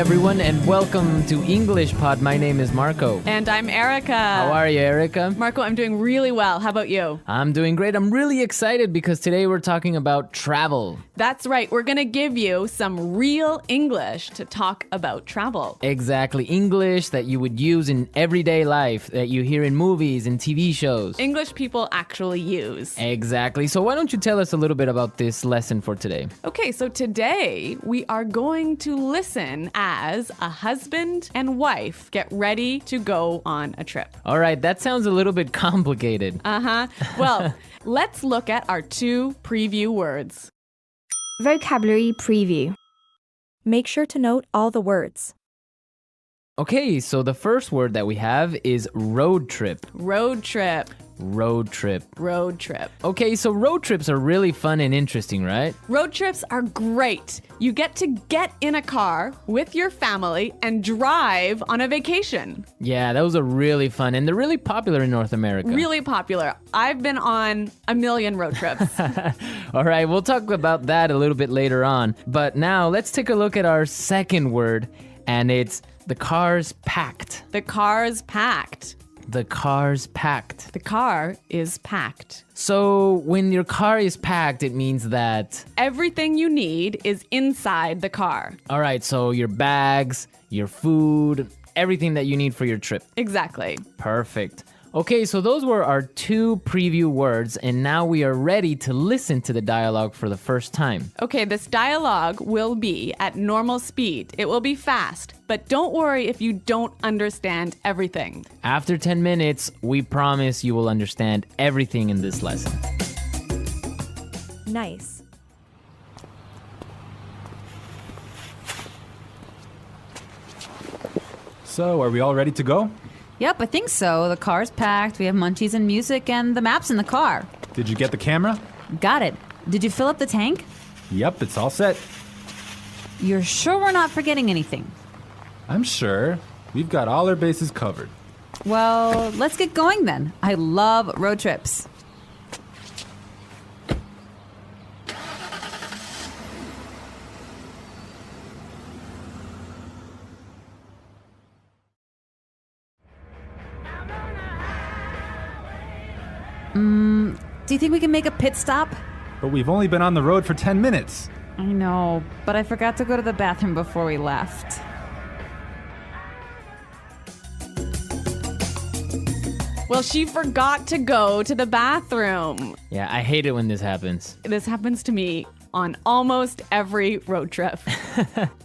everyone, and welcome to English Pod. My name is Marco. And I'm Erica. How are you, Erica? Marco, I'm doing really well. How about you? I'm doing great. I'm really excited because today we're talking about travel. That's right. We're going to give you some real English to talk about travel. Exactly. English that you would use in everyday life, that you hear in movies and TV shows. English people actually use. Exactly. So why don't you tell us a little bit about this lesson for today? Okay, so today we are going to listen as a husband and wife get ready to go on a trip. All right, that sounds a little bit complicated. Well, let's look at our two preview words. Vocabulary preview. Make sure to note all the words. Okay, so the first word that we have is road trip. Road trip. Road trip. Road trip. Okay, so road trips are really fun and interesting, right? Road trips are great. You get to get in a car with your family and drive on a vacation. Yeah, those are really fun, and they're really popular in North America. Really popular. I've been on a million road trips. All right, we'll talk about that a little bit later on. But now let's take a look at our second word, and it's the car's packed. The car's packed. The car's packed. The car is packed. So when your car is packed, it means that... Everything you need is inside the car. All right, so your bags, your food, everything that you need for your trip. Exactly. Perfect. Okay, so those were our two preview words, and now we are ready to listen to the dialogue for the first time. Okay, this dialogue will be at normal speed. It will be fast, but don't worry if you don't understand everything. After 10 minutes, we promise you will understand everything in this lesson. Nice. So, are we all ready to go? Yep, I think so. The car's packed, we have munchies and music, and the map's in the car. Did you get the camera? Got it. Did you fill up the tank? Yep, it's all set. You're sure we're not forgetting anything? I'm sure. We've got all our bases covered. Well, let's get going then. I love road trips. Do you think we can make a pit stop? But we've only been on the road for 10 minutes. I know, but I forgot to go to the bathroom before we left. Well, she forgot to go to the bathroom. Yeah, I hate it when this happens. This happens to me on almost every road trip.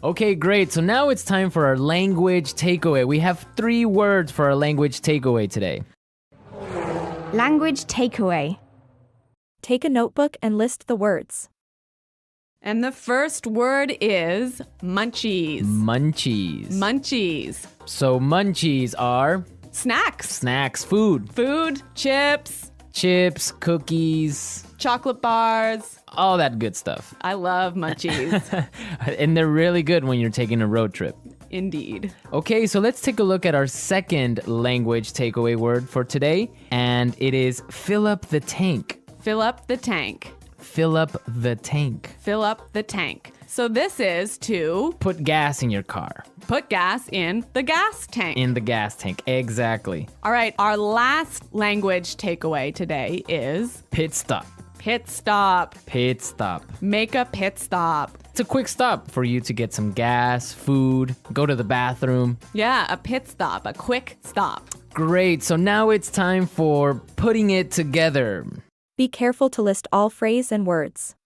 Okay, great. So now it's time for our language takeaway. We have 3 words for our language takeaway today. Language takeaway. Take a notebook and list the words. And the first word is munchies. Munchies. Munchies. So munchies are Snacks. snacks, food, Food, chips, chips, cookies, chocolate bars. all that good stuff. I love munchies. And they're really good when you're taking a road trip. Indeed. Okay, so let's take a look at our second language takeaway word for today, and it is fill up the tank. Fill up the tank. Fill up the tank. Fill up the tank. So this is to Put gas in your car. put gas in the gas tank. In the gas tank. Exactly. All right, our last language takeaway today is Pit stop. pit stop. Pit stop. Make a pit stop. It's a quick stop for you to get some gas, food, go to the bathroom. Yeah, a pit stop, a quick stop. Great, so now it's time for putting it together. Be careful to list all phrase and words.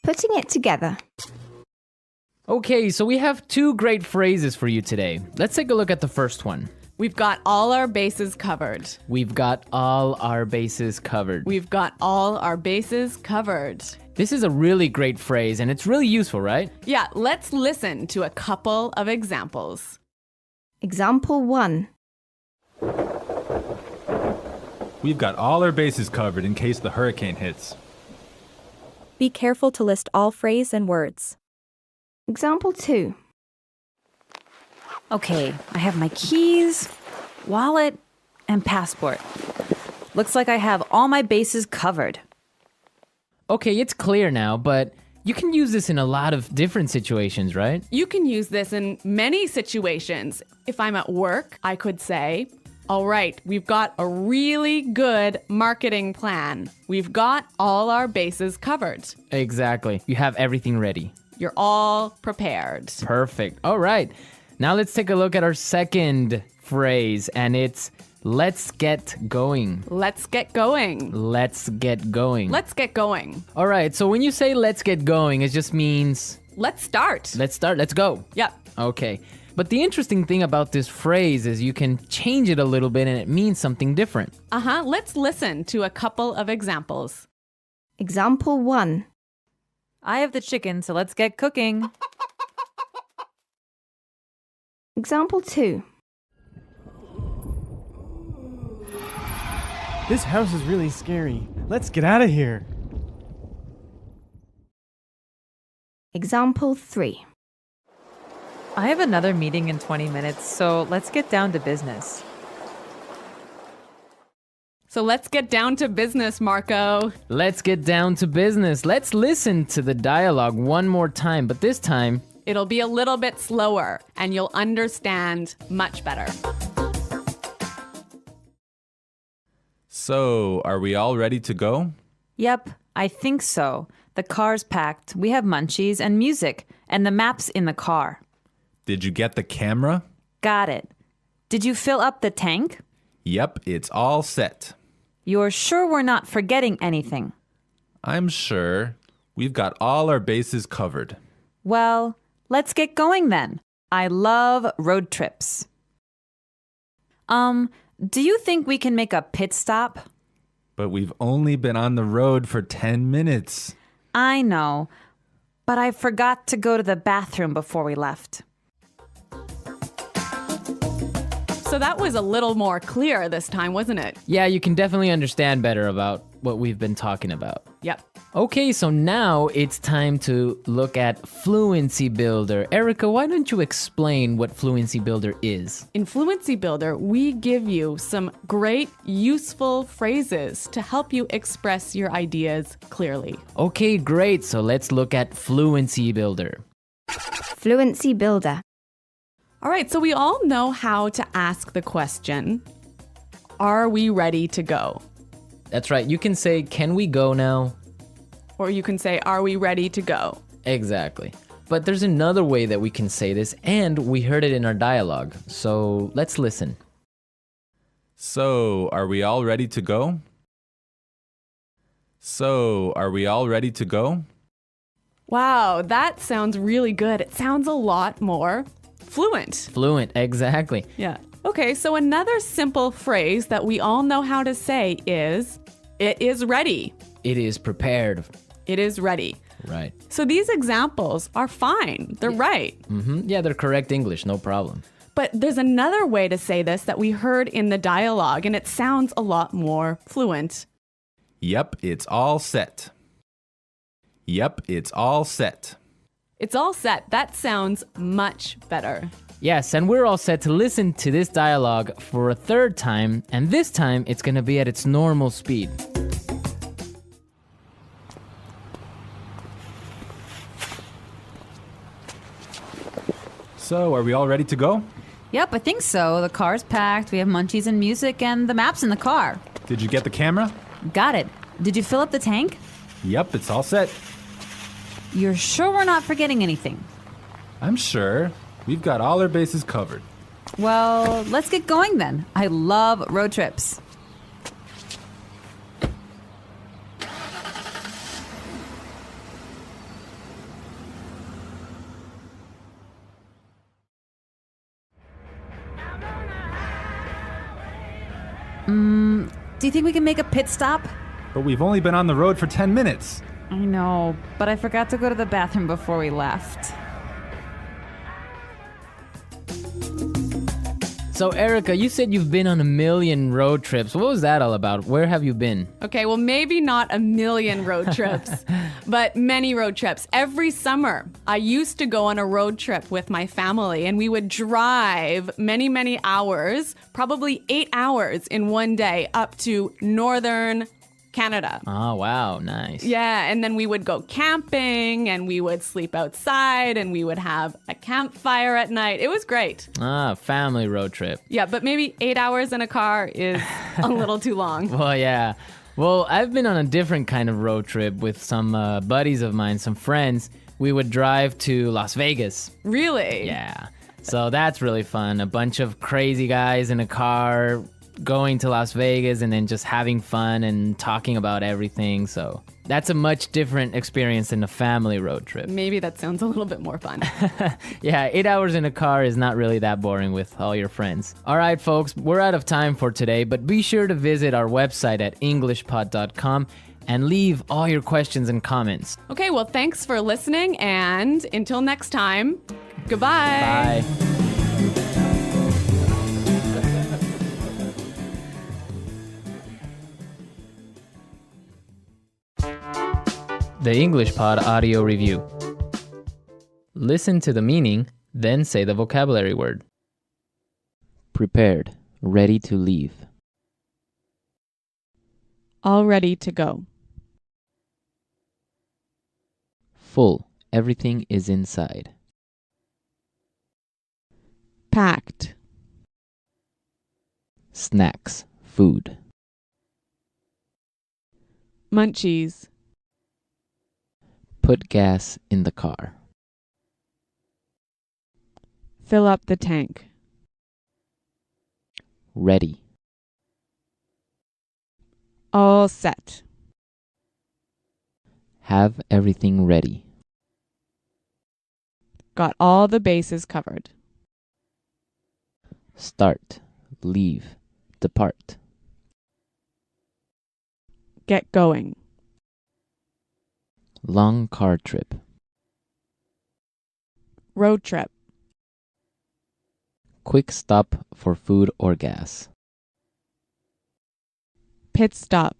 Putting it together. Okay, so we have 2 great phrases for you today. Let's take a look at the first one. We've got all our bases covered. We've got all our bases covered. We've got all our bases covered. This is a really great phrase, and it's really useful, right? Yeah, let's listen to a couple of examples. Example 1. We've got all our bases covered in case the hurricane hits. Be careful to list all phrase and words. Example 2. Okay, I have my keys, wallet, and passport. Looks like I have all my bases covered. Okay, it's clear now, but You can use this in a lot of different situations, right? You can use this in many situations. If I'm at work, I could say, all right, we've got a really good marketing plan. We've got all our bases covered. Exactly. You have everything ready. You're all prepared. Perfect. All right. Now let's take a look at our second phrase, and it's let's get going. Let's get going. Let's get going. Let's get going. All right. So when you say let's get going, it just means Let's start. let's start. Let's go. Yep. Okay. But the interesting thing about this phrase is you can change it a little bit and it means something different. Let's listen to a couple of examples. Example 1. I have the chicken, so let's get cooking. Example 2. This house is really scary. Let's get out of here. Example 3. I have another meeting in 20 minutes, so let's get down to business. So let's get down to business, Marco. Let's get down to business. Let's listen to the dialogue one more time, but this time, It'll be a little bit slower and you'll understand much better. So, are we all ready to go? Yep, I think so. The car's packed. We have munchies and music, and the map's in the car. Did you get the camera? Got it. Did you fill up the tank? Yep, it's all set. You're sure we're not forgetting anything? I'm sure. We've got all our bases covered. Well, let's get going then. I love road trips. Do you think we can make a pit stop? But we've only been on the road for 10 minutes. I know, but I forgot to go to the bathroom before we left. So that was a little more clear this time, wasn't it? yeah, you can definitely understand better about what we've been talking about. Yep. Okay, so now it's time to look at Fluency Builder. Erica, why don't you explain what Fluency Builder is? In Fluency Builder, we give you some great, useful phrases to help you express your ideas clearly. Okay, great. So let's look at Fluency Builder. Fluency Builder. All right, so we all know how to ask the question, are we ready to go? That's right. You can say, can we go now? Or you can say, are we ready to go? Exactly. But there's another way that we can say this, and we heard it in our dialogue. So let's listen. So, are we all ready to go? So, are we all ready to go? Wow, that sounds really good. It sounds a lot more fluent. Fluent, exactly. Yeah. Okay, so another simple phrase that we all know how to say is, it is ready. It is prepared. It is ready. Right. So these examples are fine. They're right. Yeah, they're correct English, no problem. But there's another way to say this that we heard in the dialogue, and it sounds a lot more fluent. Yep, it's all set. Yep, it's all set. It's all set. That sounds much better. Yes, and we're all set to listen to this dialogue for a third time, and this time it's going to be at its normal speed. So, are we all ready to go? Yep, I think so. The car's packed. We have munchies and music, and the map's in the car. Did you get the camera? Got it. Did you fill up the tank? Yep, it's all set. You're sure we're not forgetting anything? I'm sure. We've got all our bases covered. Well, let's get going then. I love road trips. Do you think we can make a pit stop? But we've only been on the road for 10 minutes. I know, but I forgot to go to the bathroom before we left. So, Erica, you said you've been on a million road trips. What was that all about? Where have you been? Okay, well, maybe not a million road trips, but many road trips. Every summer, I used to go on a road trip with my family, and we would drive many, many hours, probably 8 hours in one day, up to northern Canada. Oh, wow. Nice. Yeah, and then we would go camping and we would sleep outside and we would have a campfire at night. It was great. Ah, family road trip. Yeah, but maybe 8 hours in a car is a little too long. Well, yeah. Well, I've been on a different kind of road trip with some buddies of mine, some friends. We would drive to Las Vegas. Really? Yeah. So that's really fun. A bunch of crazy guys in a car going to Las Vegas and then just having fun and talking about everything. So that's a much different experience than a family road trip. Maybe that sounds a little bit more fun. Yeah, 8 hours in a car is not really that boring with all your friends. All right, folks, we're out of time for today, but be sure to visit our website at englishpod.com and leave all your questions and comments. Okay, well, thanks for listening, and until next time, goodbye. Bye. The English Pod Audio Review. Listen to the meaning, then say the vocabulary word. Prepared, ready to leave. All ready to go. Full, everything is inside. Packed. Snacks, food. Munchies. Put gas in the car. Fill up the tank. Ready. All set. Have everything ready. Got all the bases covered. Start, leave, depart. Get going. Long car trip. Road trip. Quick stop for food or gas. Pit stop.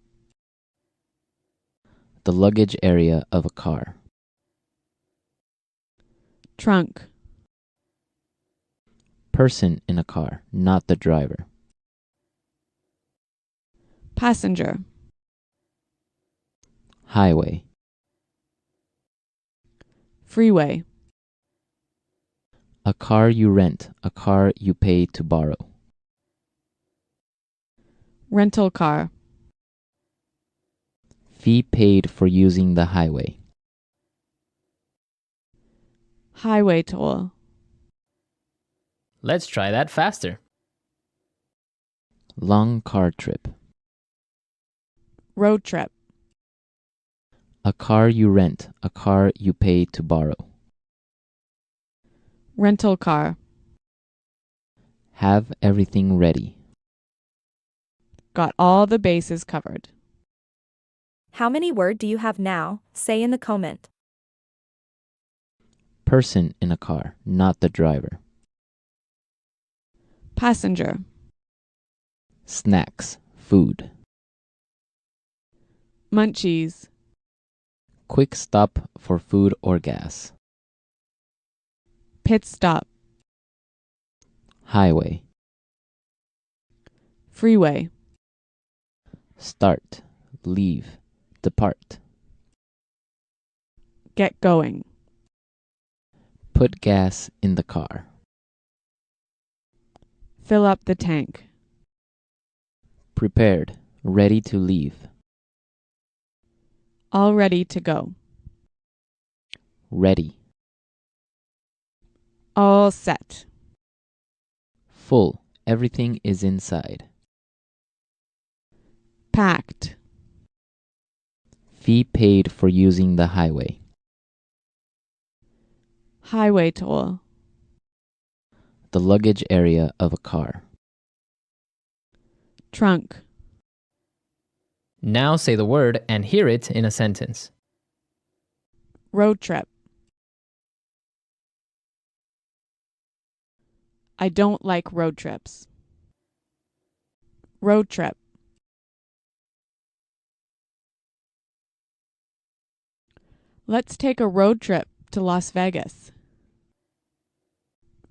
The luggage area of a car. Trunk. Person in a car, not the driver. Passenger. Highway. Freeway. A car you rent, a car you pay to borrow. Rental car. Fee paid for using the highway. Highway toll. Let's try that faster. Long car trip. Road trip. A car you rent, a car you pay to borrow. Rental car. Have everything ready. Got all the bases covered. How many word do you have now? Say in the comment. Person in a car, not the driver. Passenger. Snacks, food. Munchies. Quick stop for food or gas. Pit stop. Highway. Freeway. Start, leave, depart. Get going. Put gas in the car. Fill up the tank. Prepared, ready to leave. All ready to go. Ready. All set. Full, everything is inside. Packed. Fee paid for using the highway. Highway toll. The luggage area of a car. Trunk. Now say the word and hear it in a sentence. Road trip. I don't like road trips. Road trip. Let's take a road trip to Las Vegas.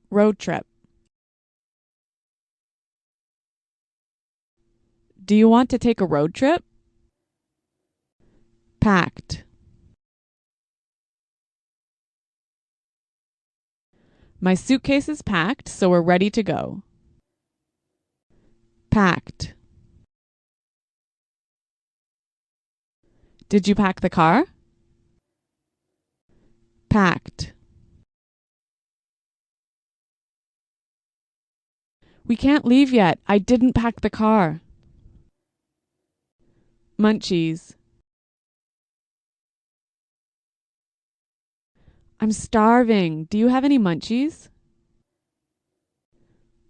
Road trip. Do you want to take a road trip? Packed. My suitcase is packed, so we're ready to go. Packed. Did you pack the car? Packed. We can't leave yet. I didn't pack the car. Munchies. I'm starving. Do you have any munchies?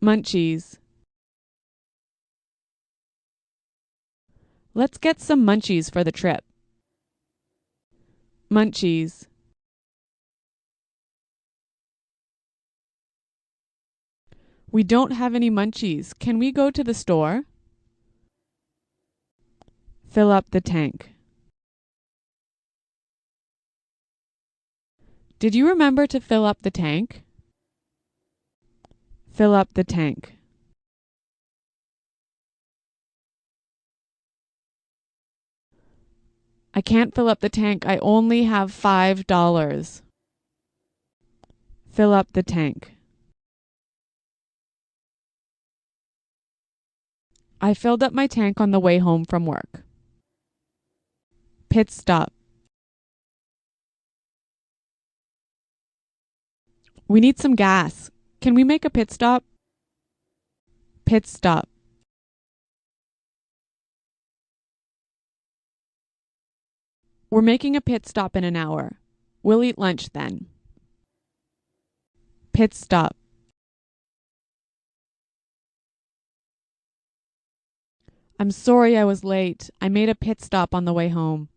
Munchies. Let's get some munchies for the trip. Munchies. We don't have any munchies. Can we go to the store? Fill up the tank. Did you remember to fill up the tank? Fill up the tank. I can't fill up the tank. I only have $5. Fill up the tank. I filled up my tank on the way home from work. Pit stop. We need some gas. Can we make a pit stop? Pit stop. We're making a pit stop in an hour. We'll eat lunch then. Pit stop. I'm sorry I was late. I made a pit stop on the way home.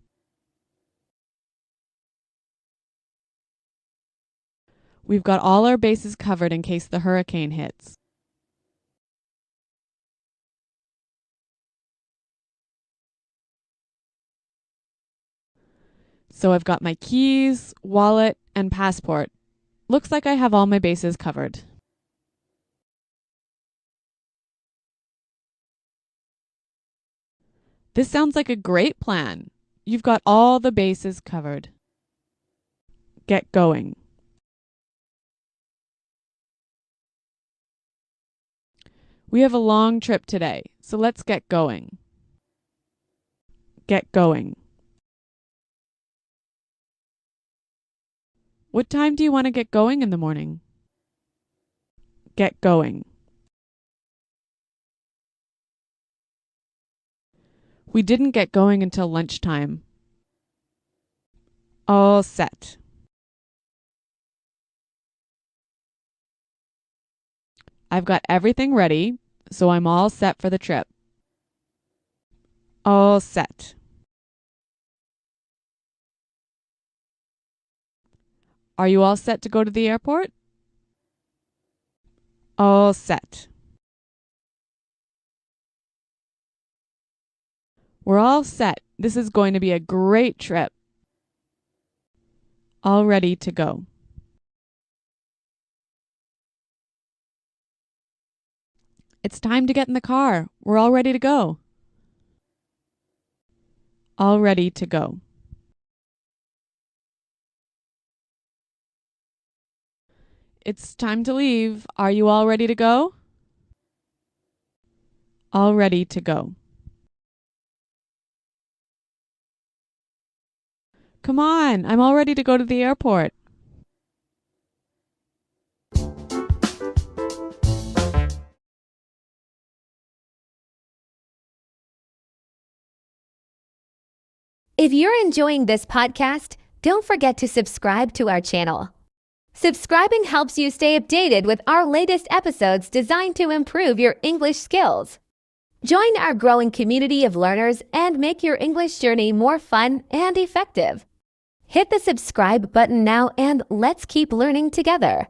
We've got all our bases covered in case the hurricane hits. So I've got my keys, wallet, and passport. Looks like I have all my bases covered. This sounds like a great plan. You've got all the bases covered. Get going. We have a long trip today, so let's get going. Get going. What time do you want to get going in the morning? Get going. We didn't get going until lunchtime. All set. I've got everything ready, so I'm all set for the trip. All set. Are you all set to go to the airport? All set. We're all set. This is going to be a great trip. All ready to go. It's time to get in the car. We're all ready to go. All ready to go. It's time to leave. Are you all ready to go? All ready to go. Come on, I'm all ready to go to the airport. If you're enjoying this podcast, don't forget to subscribe to our channel. Subscribing helps you stay updated with our latest episodes designed to improve your English skills. Join our growing community of learners and make your English journey more fun and effective. Hit the subscribe button now and let's keep learning together.